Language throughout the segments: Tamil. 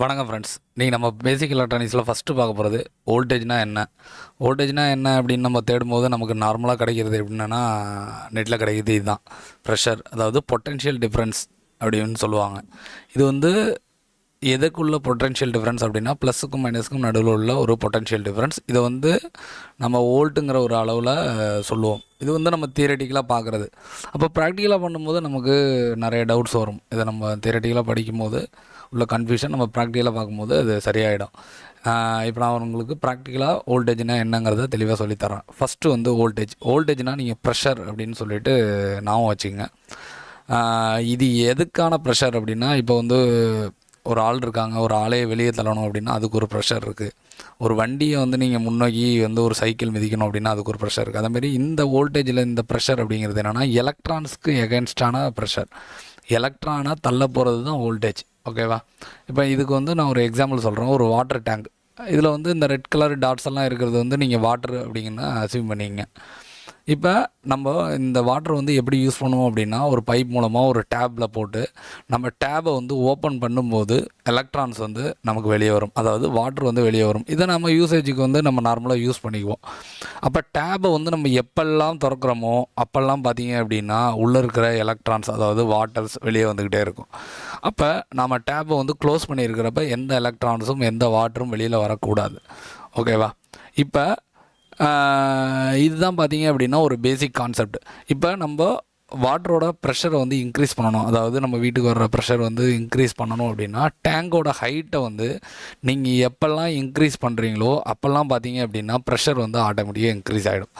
வணக்கம் ஃப்ரெண்ட்ஸ். நீங்கள் நம்ம பேசிக் எலக்ட்ரானிக்ஸில் ஃபஸ்ட்டு பார்க்க போகிறது வோல்டேஜ்னால் என்ன. வோல்டேஜ்னால் என்ன அப்படின்னு நம்ம தேடும்போது நமக்கு நார்மலாக கிடைக்கிறது எப்படின்னா நெட்டில் கிடைக்கிறது இதுதான் ப்ரெஷர், அதாவது பொட்டென்ஷியல் டிஃப்ரென்ஸ் அப்படின்னு சொல்லுவாங்க. இது வந்து எதுக்குள்ள பொட்டென்ஷியல் டிஃப்ரென்ஸ் அப்படின்னா ப்ளஸுக்கும் மைனஸுக்கும் நடுவில் உள்ள ஒரு பொட்டென்ஷியல் டிஃப்ரென்ஸ். இதை வந்து நம்ம வோல்ட்டுங்கிற ஒரு அளவில் சொல்லுவோம். இது வந்து நம்ம தியரட்டிக்கலாக பார்க்குறது. அப்போ ப்ராக்டிக்கலாக பண்ணும்போது நமக்கு நிறைய டவுட்ஸ் வரும். இதை நம்ம தியரட்டிக்கலாக படிக்கும்போது உள்ள கன்ஃபியூஷன் நம்ம ப்ராக்டிக்கலாக பார்க்கும்போது அது சரியாயிடும். இப்போ நான் உங்களுக்கு ப்ராக்டிக்கலாக வோல்டேஜ்னால் என்னங்கிறத தெளிவாக சொல்லித்தரேன். ஃபஸ்ட்டு வந்து வோல்டேஜ்னால் நீங்கள் ப்ரெஷர் அப்படின்னு சொல்லிட்டு ஞாபகம் வச்சுக்கோங்க. இது எதுக்கான ப்ரெஷர் அப்படின்னா, இப்போ வந்து ஒரு ஆள் இருக்காங்க, ஒரு ஆளையை வெளியே தள்ளணும் அப்படின்னா அதுக்கு ஒரு ப்ரெஷர் இருக்குது. ஒரு வண்டியை வந்து நீங்கள் முன்னோக்கி வந்து ஒரு சைக்கிள் மிதிக்கணும் அப்படின்னா அதுக்கு ஒரு ப்ரெஷர் இருக்குது. அதேமாரி இந்த வோல்டேஜில் இந்த ப்ரெஷர் அப்படிங்கிறது என்னென்னா எலக்ட்ரான்ஸ்க்கு எகென்ஸ்டான ப்ரெஷர். எலக்ட்ரானாக தள்ள போகிறது தான் வோல்டேஜ். ஓகேவா? இப்போ இதுக்கு வந்து நான் ஒரு எக்ஸாம்பிள் சொல்கிறேன். ஒரு வாட்டர் டேங்க், இதில் வந்து இந்த ரெட் கலர் டாட்ஸ் எல்லாம் இருக்கிறது வந்து நீங்கள் வாட்டர் அப்படிங்கன்னா அசீவ் பண்ணிங்க. இப்போ நம்ம இந்த வாட்டர் வந்து எப்படி யூஸ் பண்ணுவோம் அப்படின்னா, ஒரு பைப் மூலமாக ஒரு டேப்பில் போட்டு நம்ம டேப்பை வந்து ஓப்பன் பண்ணும்போது எலக்ட்ரான்ஸ் வந்து நமக்கு வெளியே வரும், அதாவது வாட்டர் வந்து வெளியே வரும். இதை நம்ம யூசேஜுக்கு வந்து நம்ம நார்மலாக யூஸ் பண்ணிக்குவோம். அப்போ டேப்பை வந்து நம்ம எப்பெல்லாம் திறக்கிறோமோ அப்போல்லாம் பார்த்தீங்க அப்படின்னா உள்ளே இருக்கிற எலக்ட்ரான்ஸ், அதாவது வாட்டர்ஸ் வெளியே வந்துக்கிட்டே இருக்கும். அப்போ நம்ம டேப்பை வந்து க்ளோஸ் பண்ணியிருக்கிறப்ப எந்த எலக்ட்ரான்ஸும் எந்த வாட்டரும் வெளியில் வரக்கூடாது. ஓகேவா? இப்போ இதுதான் பார்த்தீங்க அப்படின்னா ஒரு பேசிக் கான்செப்ட். இப்போ நம்ம வாட்டரோட ப்ரெஷரை வந்து இன்க்ரீஸ் பண்ணணும், அதாவது நம்ம வீட்டுக்கு வர்ற ப்ரெஷர் வந்து இன்க்ரீஸ் பண்ணணும் அப்படின்னா டேங்கோட ஹைட்டை வந்து நீங்கள் எப்போல்லாம் இன்க்ரீஸ் பண்ணுறீங்களோ அப்போல்லாம் பார்த்தீங்க அப்படின்னா ப்ரெஷர் வந்து ஆட்டோமேட்டிக்காக இன்க்ரீஸ் ஆகிடும்.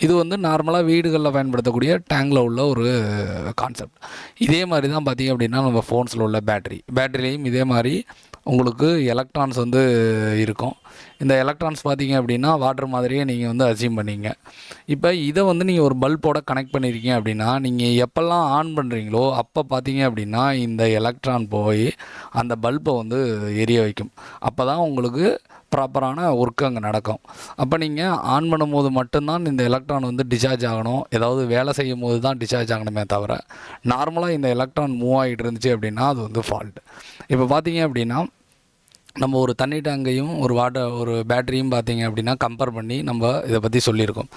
இது வந்து நார்மலாக வீடுகளில் பயன்படுத்தக்கூடிய டேங்கில் உள்ள ஒரு கான்செப்ட். இதே மாதிரி தான் பார்த்தீங்க அப்படின்னா நம்ம ஃபோன்ஸில் உள்ள பேட்டரிலையும் இதே மாதிரி உங்களுக்கு எலக்ட்ரான்ஸ் வந்து இருக்கும். இந்த எலக்ட்ரான்ஸ் பார்த்தீங்க அப்படின்னா வாட்டர் மாதிரியே நீங்கள் வந்து அசீவ் பண்ணிங்க. இப்போ இதை வந்து நீங்கள் ஒரு பல்போட கனெக்ட் பண்ணியிருக்கீங்க அப்படின்னா நீங்கள் எப்போல்லாம் ஆன் பண்ணுறீங்களோ அப்போ பார்த்தீங்க அப்படின்னா இந்த எலக்ட்ரான் போய் அந்த பல்பை வந்து எரிய வைக்கும். அப்போ தான் உங்களுக்கு ப்ராப்பரான ஒர்க் அங்கே நடக்கும். அப்போ நீங்கள் ஆன் பண்ணும்போது மட்டும்தான் இந்த எலக்ட்ரான் வந்து டிஸ்சார்ஜ் ஆகணும், ஏதாவது வேலை செய்யும் போது தான் டிஸ்சார்ஜ் ஆகணுமே தவிர நார்மலாக இந்த எலக்ட்ரான் மூவ் ஆகிட்டு இருந்துச்சு அப்படின்னா அது வந்து ஃபால்ட். இப்போ பார்த்தீங்க அப்படின்னா நம்ம ஒரு தண்ணி டேங்கையும் ஒரு பேட்டரியும் பார்த்தீங்க அப்படின்னா கம்பேர் பண்ணி நம்ம இதை பற்றி சொல்லியிருக்கோம்.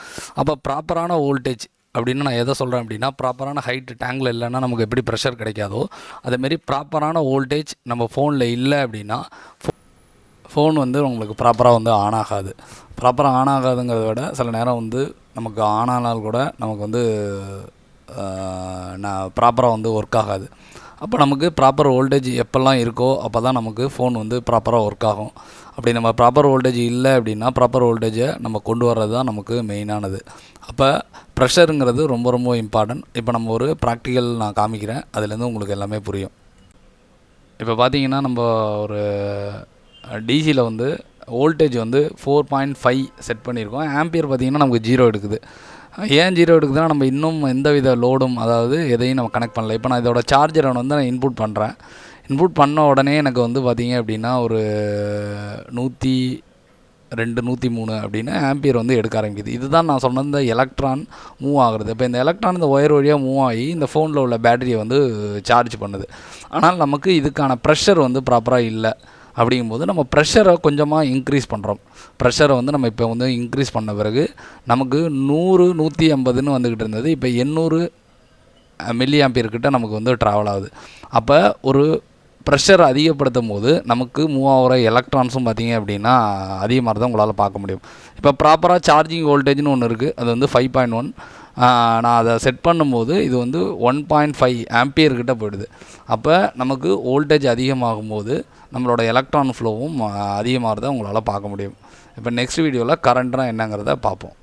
அப்போ ப்ராப்பரான வோல்டேஜ் அப்படின்னு நான் எதை சொல்கிறேன் அப்படின்னா, ப்ராப்பரான ஹைட் டேங்கில் இல்லைன்னா நமக்கு எப்படி ப்ரெஷர் கிடைக்காதோ அதேமாரி ப்ராப்பரான வோல்டேஜ் நம்ம ஃபோனில் இல்லை அப்படின்னா ஃபோன் வந்து உங்களுக்கு ப்ராப்பராக வந்து ஆன் ஆகாது. ப்ராப்பராக ஆன் ஆகாதுங்கிறத விட சில நேரம் வந்து நமக்கு ஆன் ஆனால் கூட நமக்கு வந்து ப்ராப்பராக வந்து ஒர்க் ஆகாது. அப்போ நமக்கு ப்ராப்பர் வோல்டேஜ் எப்போல்லாம் இருக்கோ அப்போ தான் நமக்கு ஃபோன் வந்து ப்ராப்பராக ஒர்க் ஆகும். அப்படி நம்ம ப்ராப்பர் வோல்டேஜ் இல்லை அப்படின்னா ப்ராப்பர் வோல்டேஜை நம்ம கொண்டு வர்றது தான் நமக்கு மெயினானது. அப்போ ப்ரெஷருங்கிறது ரொம்ப ரொம்ப இம்பார்ட்டன்ட். இப்போ நம்ம ஒரு ப்ராக்டிக்கல் நான் காமிக்கிறேன், அதுலேருந்து உங்களுக்கு எல்லாமே புரியும். இப்போ பார்த்தீங்கன்னா நம்ம ஒரு டிசியில் வந்து வோல்டேஜ் வந்து 4.5 செட் பண்ணியிருக்கோம். ஆம்பியர் பார்த்திங்கன்னா நமக்கு 0 எடுக்குது. ஏன் 0 எடுக்குதுன்னா நம்ம இன்னும் எந்த வித லோடும், அதாவது எதையும் நம்ம கனெக்ட் பண்ணல. இப்போ நான் இதோட சார்ஜரை வந்து நான் இன்புட் பண்ணுறேன். இன்புட் பண்ண உடனே எனக்கு வந்து பார்த்திங்க அப்படின்னா ஒரு 102 103 அப்படின்னு ஆம்பியர் வந்து எடுக்க ஆரம்பிக்குது. இதுதான் நான் சொன்ன இந்த எலக்ட்ரான் மூவ் ஆகுறது. இப்போ இந்த எலக்ட்ரான் இந்த ஒயர் வழியாக மூவ் ஆகி இந்த ஃபோனில் உள்ள பேட்டரியை வந்து சார்ஜ் பண்ணுது. ஆனால் நமக்கு இதுக்கான ப்ரெஷர் வந்து ப்ராப்பராக இல்லை. அப்படிங்கும்போது நம்ம ப்ரெஷரை கொஞ்சமாக இன்க்ரீஸ் பண்ணுறோம். ப்ரெஷரை வந்து நம்ம இப்போ வந்து இன்க்ரீஸ் பண்ண பிறகு நமக்கு 100 150ன்னு வந்துக்கிட்டு இருந்தது, இப்போ 800 மில்லி ஆம்பியர்கிட்ட நமக்கு வந்து ட்ராவல் ஆகுது. அப்போ ஒரு ப்ரெஷர் அதிகப்படுத்தும் போது நமக்கு மூவ் ஆகிற எலக்ட்ரான்ஸும் பார்த்திங்க அப்படின்னா அதிகமாக தான் உங்களால் பார்க்க முடியும். இப்போ ப்ராப்பராக சார்ஜிங் வோல்டேஜ்னு ஒன்று இருக்குது, அது வந்து 5.1. நான் அதை செட் பண்ணும்போது இது வந்து 1.5 ஆம்பியர்கிட்ட போயிடுது. அப்போ நமக்கு வோல்டேஜ் அதிகமாகும் போது நம்மளோட எலக்ட்ரான் ஃப்ளோவும் அதிகமாகிறத உங்களால் பார்க்க முடியும். இப்போ நெக்ஸ்ட் வீடியோவில் கரண்ட்னா என்னங்கிறத பார்ப்போம்.